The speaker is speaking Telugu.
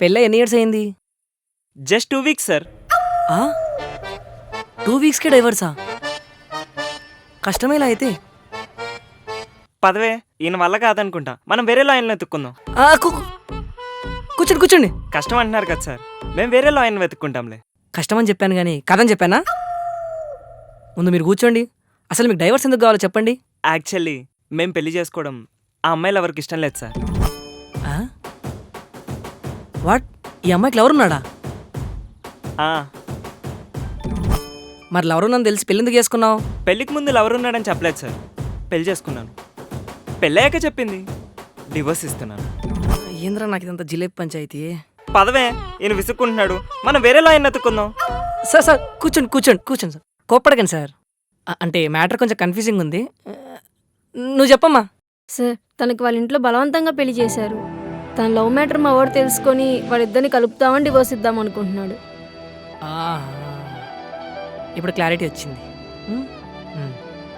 పెళ్ళి ఎన్ని ఇయర్స్ అయింది? Just 2 weeks sir. 2 వీక్స్కే డైవర్సా? కష్టమేలా అయితే. పదవే, ఈయన వల్ల కాదనుకుంటా, మనం వేరే లాయర్ని వెతుక్కుందాం. కూర్చోండి కూర్చోండి. కష్టం అంటున్నారు కదా సార్, మేము వేరే లాయర్ని వెతుక్కుంటాంలే. కష్టమని చెప్పాను కానీ కథని చెప్పానా? ముందు మీరు కూర్చోండి. అసలు మీకు డైవర్స్ ఎందుకు కావాలో చెప్పండి. యాక్చువల్లీ మేము పెళ్లి చేసుకోవడం ఆ అమ్మాయిలు ఎవరికి ఇష్టం లేదు సార్. వాట్? ఈ అమ్మాయికి ఎవరున్నాడా? ఆ, మరి ఎవరున్నాను తెలిసి పెళ్ళి ఎందుకు చేసుకున్నావు? పెళ్ళికి ముందు ఎవరున్నాడని చెప్పలేదు సార్, పెళ్లి చేసుకున్నాను. పెళ్ళయ్యాక చెప్పింది, డివోర్స్ ఇస్తున్నాను. ఏంద్రా నాకు ఇదంతా జిలేబీ పంచాయతీ. పదవే, ఈయన విసుక్కుంటున్నాడు, మనం వేరే లాయర్ని వెతుక్కుందాం. సార్ సార్ కూర్చోండి కూర్చోండి కూర్చోండి సార్, కోప్పడకండి సార్. అంటే మ్యాటర్ కొంచెం కన్ఫ్యూజింగ్ ఉంది. నువ్వు చెప్పమ్మా. సార్, తనకి వాళ్ళ ఇంట్లో బలవంతంగా పెళ్లి చేశారు. తన లవ్ మ్యాటర్ మా వాడు తెలుసుకొని వాళ్ళిద్దరిని కలుపుతామని డివోర్స్ ఇద్దాం అనుకుంటున్నాడు. ఇప్పుడు క్లారిటీ వచ్చింది.